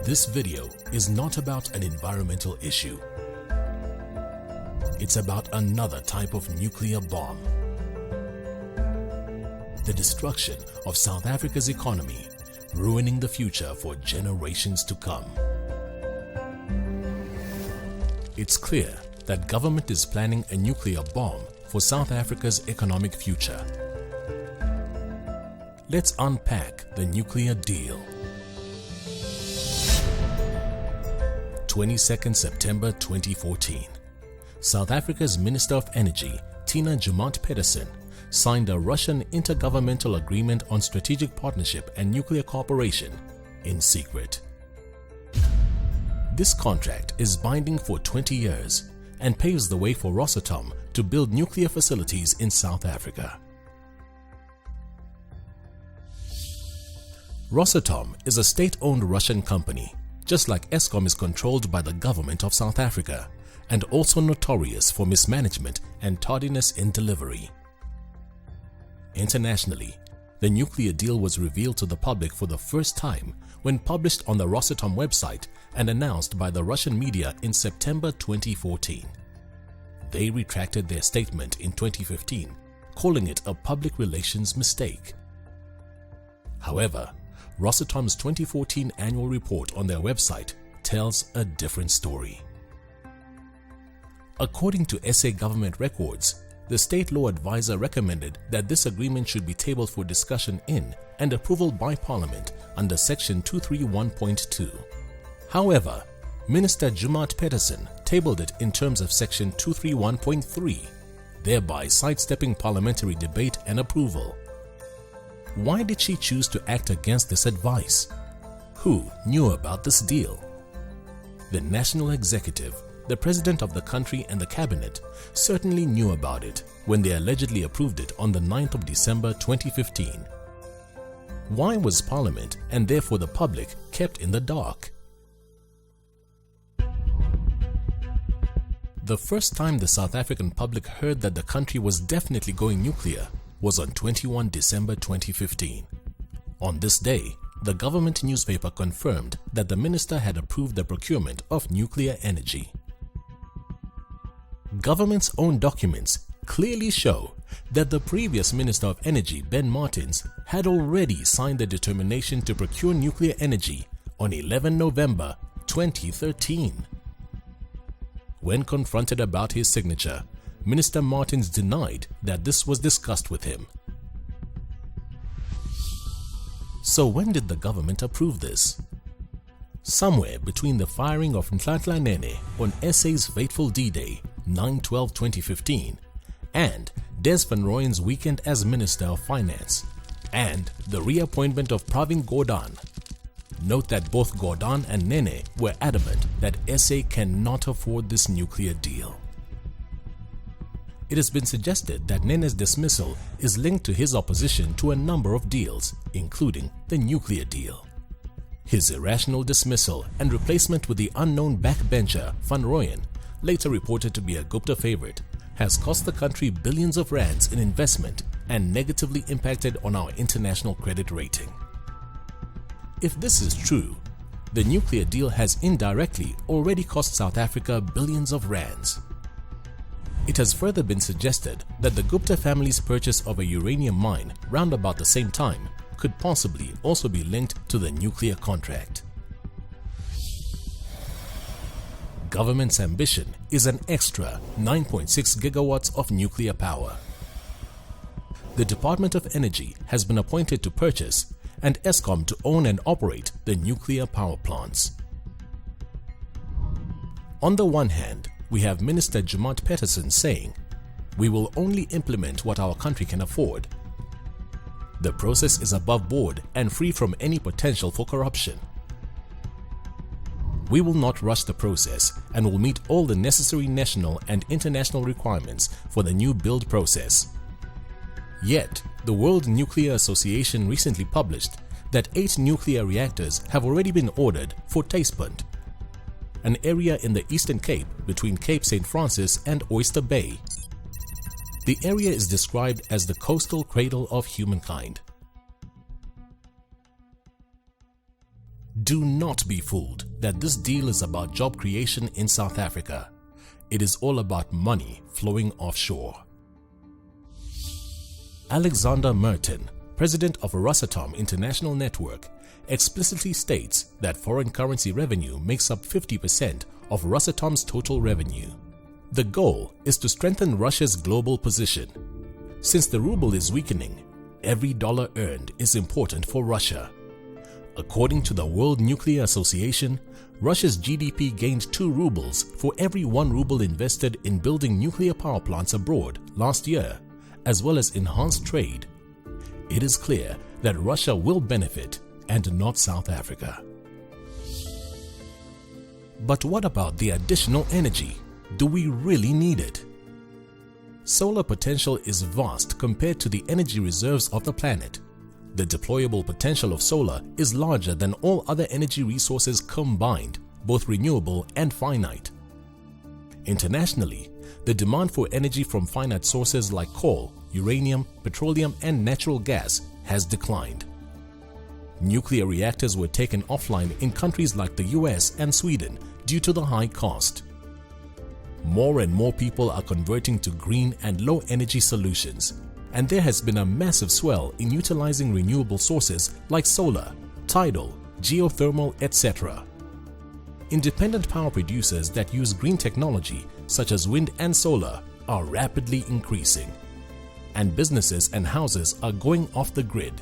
This video is not about an environmental issue. It's about another type of nuclear bomb. The destruction of South Africa's economy, ruining the future for generations to come. It's clear that government is planning a nuclear bomb for South Africa's economic future. Let's unpack the nuclear deal. 22nd September 2014. South Africa's Minister of Energy, Tina Joemat-Pettersson, signed a Russian intergovernmental agreement on strategic partnership and nuclear cooperation in secret. This contract is binding for 20 years and paves the way for Rosatom to build nuclear facilities in South Africa. Rosatom is a state-owned Russian company, just like Eskom is controlled by the government of South Africa, and also notorious for mismanagement and tardiness in delivery. Internationally, the nuclear deal was revealed to the public for the first time when published on the Rosatom website and announced by the Russian media in September 2014. They retracted their statement in 2015, calling it a public relations mistake. However, Rosatom's 2014 annual report on their website tells a different story. According to SA government records, the state law advisor recommended that this agreement should be tabled for discussion in and approval by Parliament under Section 231.2. However, Minister Joemat-Pettersson tabled it in terms of Section 231.3, thereby sidestepping parliamentary debate and approval. Why did she choose to act against this advice? Who knew about this deal? The National Executive, the President of the country and the Cabinet certainly knew about it when they allegedly approved it on the 9th of December 2015. Why was Parliament and therefore the public kept in the dark? The first time the South African public heard that the country was definitely going nuclear was on 21 December 2015. On this day, the government newspaper confirmed that the minister had approved the procurement of nuclear energy. Government's own documents clearly show that the previous Minister of Energy, Ben Martins, had already signed the determination to procure nuclear energy on 11 November 2013. When confronted about his signature, Minister Martins denied that this was discussed with him. So when did the government approve this? Somewhere between the firing of Nhlanhla Nene on SA's fateful D-Day, 9/12/2015, and Des van Rooyen's weekend as Minister of Finance, and the reappointment of Pravin Gordhan. Note that both Gordhan and Nene were adamant that SA cannot afford this nuclear deal. It has been suggested that Nene's dismissal is linked to his opposition to a number of deals, including the nuclear deal. His irrational dismissal and replacement with the unknown backbencher Van Rooyen, later reported to be a Gupta favorite, has cost the country billions of rands in investment and negatively impacted on our international credit rating. If this is true, the nuclear deal has indirectly already cost South Africa billions of rands. It has further been suggested that the Gupta family's purchase of a uranium mine round about the same time could possibly also be linked to the nuclear contract. Government's ambition is an extra 9.6 gigawatts of nuclear power. The Department of Energy has been appointed to purchase and Eskom to own and operate the nuclear power plants. On the one hand, we have Minister Joemat-Pettersson saying, "We will only implement what our country can afford. The process is above board and free from any potential for corruption. We will not rush the process and will meet all the necessary national and international requirements for the new build process." Yet, the World Nuclear Association recently published that 8 nuclear reactors have already been ordered for Tuispunt, an area in the Eastern Cape between Cape St. Francis and Oyster Bay. The area is described as the coastal cradle of humankind. Do not be fooled that this deal is about job creation in South Africa. It is all about money flowing offshore. Alexander Merton, president of Rosatom International Network, explicitly states that foreign currency revenue makes up 50% of Rosatom's total revenue. The goal is to strengthen Russia's global position. Since the ruble is weakening, every dollar earned is important for Russia. According to the World Nuclear Association, Russia's GDP gained 2 rubles for every 1 ruble invested in building nuclear power plants abroad last year, as well as enhanced trade. It is clear that Russia will benefit and not South Africa. But what about the additional energy? Do we really need it? Solar potential is vast compared to the energy reserves of the planet. The deployable potential of solar is larger than all other energy resources combined, both renewable and finite. Internationally, the demand for energy from finite sources like coal, uranium, petroleum, and natural gas has declined. Nuclear reactors were taken offline in countries like the US and Sweden due to the high cost. More and more people are converting to green and low-energy solutions, and there has been a massive swell in utilizing renewable sources like solar, tidal, geothermal, etc. Independent power producers that use green technology such as wind and solar are rapidly increasing, and businesses and houses are going off the grid.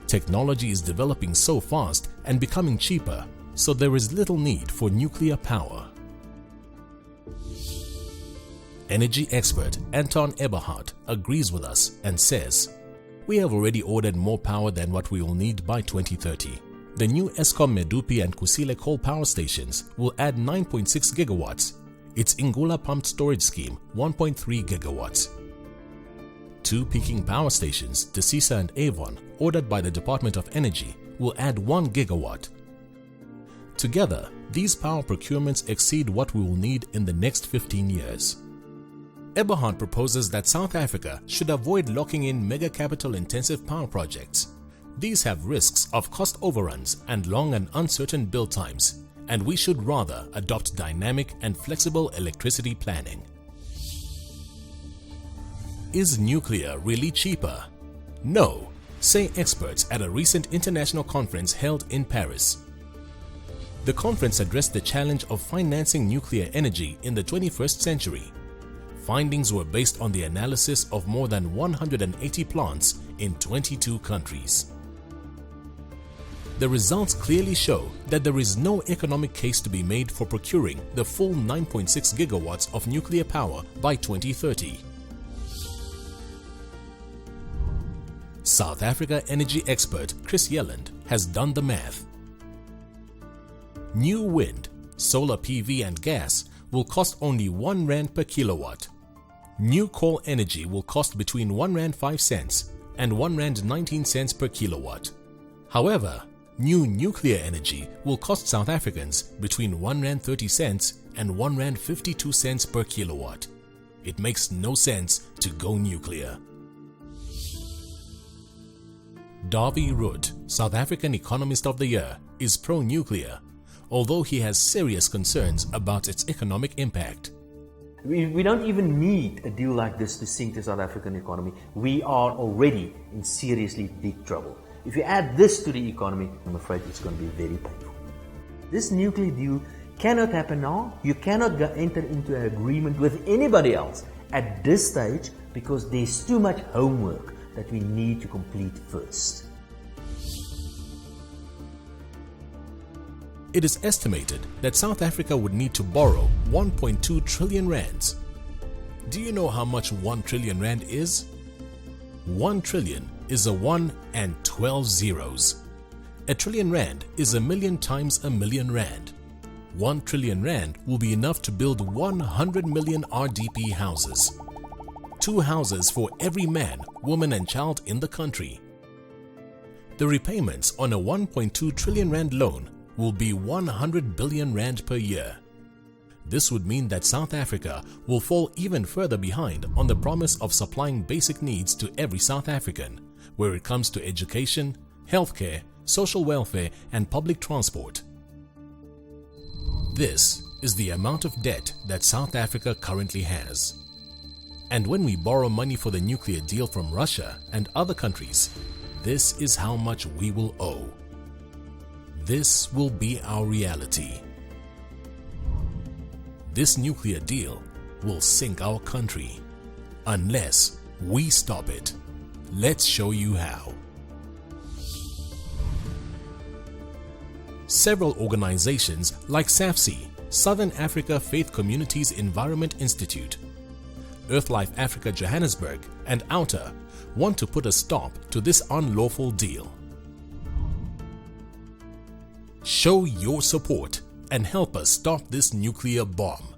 Technology is developing so fast and becoming cheaper, so there is little need for nuclear power. Energy expert Anton Eberhard agrees with us and says, "We have already ordered more power than what we will need by 2030. The new Eskom Medupi and Kusile coal power stations will add 9.6 gigawatts. Its Ingula pumped storage scheme 1.3 gigawatts. 2 peaking power stations, Desisa and Avon, ordered by the Department of Energy, will add 1 gigawatt. Together, these power procurements exceed what we will need in the next 15 years. Eberhard proposes that South Africa should avoid locking in mega capital-intensive power projects. These have risks of cost overruns and long and uncertain build times, and we should rather adopt dynamic and flexible electricity planning. Is nuclear really cheaper? No, say experts at a recent international conference held in Paris. The conference addressed the challenge of financing nuclear energy in the 21st century. Findings were based on the analysis of more than 180 plants in 22 countries. The results clearly show that there is no economic case to be made for procuring the full 9.6 gigawatts of nuclear power by 2030. South Africa energy expert Chris Yelland has done the math. New wind, solar PV and gas will cost only 1 rand per kilowatt. New coal energy will cost between 1 rand 5 cents and 1 rand 19 cents per kilowatt. However, new nuclear energy will cost South Africans between 1 rand 30 cents and 1 rand 52 cents per kilowatt. It makes no sense to go nuclear. Davy Root, South African Economist of the Year, is pro-nuclear, although he has serious concerns about its economic impact. We don't even need a deal like this to sink the South African economy. We are already in seriously big trouble. If you add this to the economy, I'm afraid it's going to be very painful. This nuclear deal cannot happen now. You cannot enter into an agreement with anybody else at this stage because there's too much homework that we need to complete first. It is estimated that South Africa would need to borrow 1.2 trillion rands. Do you know how much 1 trillion rand is? 1 trillion is a 1 and 12 zeros. A trillion rand is a million times a million rand. 1 trillion rand will be enough to build 100 million RDP houses. 2 houses for every man, woman and child in the country. The repayments on a 1.2 trillion rand loan will be 100 billion rand per year. This would mean that South Africa will fall even further behind on the promise of supplying basic needs to every South African, where it comes to education, healthcare, social welfare and public transport. This is the amount of debt that South Africa currently has. And when we borrow money for the nuclear deal from Russia and other countries, this is how much we will owe. This will be our reality. This nuclear deal will sink our country unless we stop it. Let's show you how. Several organizations like SAFC, Southern Africa Faith Communities Environment Institute, Earthlife Africa Johannesburg, and Outer want to put a stop to this unlawful deal. Show your support and help us stop this nuclear bomb.